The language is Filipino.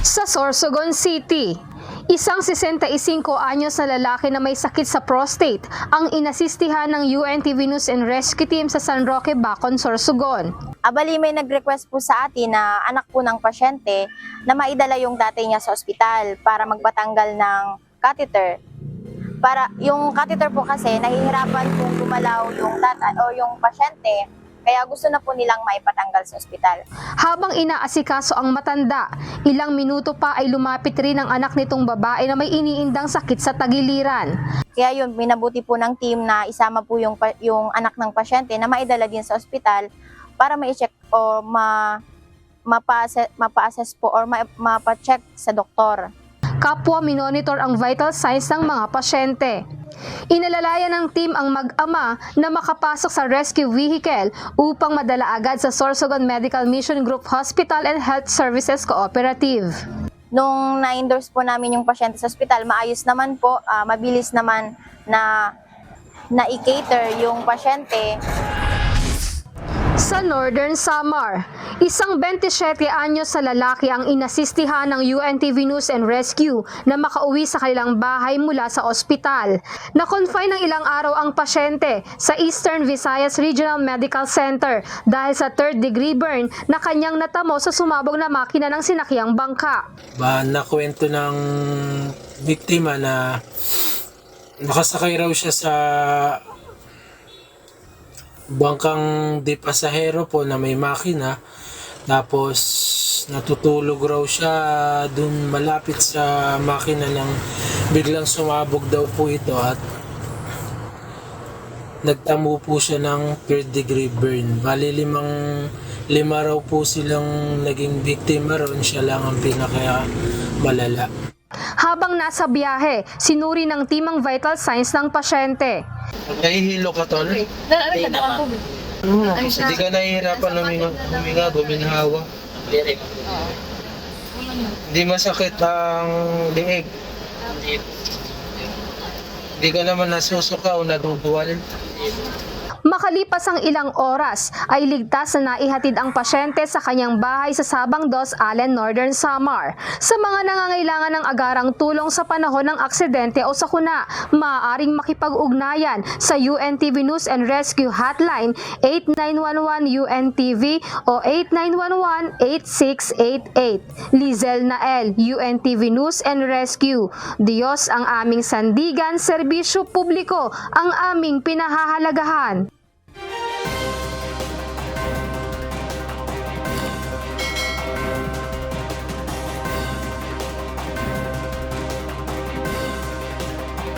Sa Sorsogon City, isang 65 anyos na lalaki na may sakit sa prostate ang inasistihan ng UNTV News and Rescue Team sa San Roque, Bacon, Sorsogon. Abali, may nag-request po sa atin na anak po ng pasyente na maidala yung dati niya sa ospital para magpatanggal ng catheter. Para yung catheter po kasi nahihirapan pong gumalaw yung yung pasyente, kaya gusto na po nilang maipatanggal sa ospital. Habang inaasikaso ang matanda, ilang minuto pa ay lumapit rin ang anak nitong babae na may iniindang sakit sa tagiliran. Kaya yun, minabuti po ng team na isama po yung anak ng pasyente na maidala din sa ospital para ma-check o mapa-assess po or mapa-check sa doktor. Kapwa minonitor ang vital signs ng mga pasyente. Inalalayan ng team ang mag-ama na makapasok sa rescue vehicle upang madala agad sa Sorsogon Medical Mission Group Hospital and Health Services Cooperative. Nung na-endorse po namin yung pasyente sa ospital, maayos naman po, mabilis naman na i-cater yung pasyente. Sa Northern Samar, isang 27 anyos na lalaki ang inasistihan ng UNTV News and Rescue na makauwi sa kanilang bahay mula sa ospital. Na-confine ng ilang araw ang pasyente sa Eastern Visayas Regional Medical Center dahil sa third-degree burn na kanyang natamo sa sumabog na makina ng sinakyang bangka. Nakwento ng biktima na nakasakay raw siya sa bangkang di pasahero po na may makina, tapos natutulog raw siya dun malapit sa makina nang biglang sumabog daw po ito at nagtamo po siya ng third degree burn. Bali lima raw po silang naging biktima ron, siya lang ang pinaka malala. Habang nasa biyahe, sinuri ng team ang vital signs ng pasyente. Nahihilo ka, tol? Hindi ka nahihirapan huminga, guminhawa. Hindi masakit ang liig. Hindi ka naman nasusuka o naduduwal. Makalipas ang ilang oras, ay ligtas na naihatid ang pasyente sa kanyang bahay sa Sabang Dos Allen, Northern Samar. Sa mga nangangailangan ng agarang tulong sa panahon ng aksidente o sakuna, maaaring makipag-ugnayan sa UNTV News and Rescue Hotline 8911-UNTV o 8911-8688. Lizel Nael, UNTV News and Rescue. Diyos ang aming sandigan, serbisyo publiko ang aming pinahahalagahan.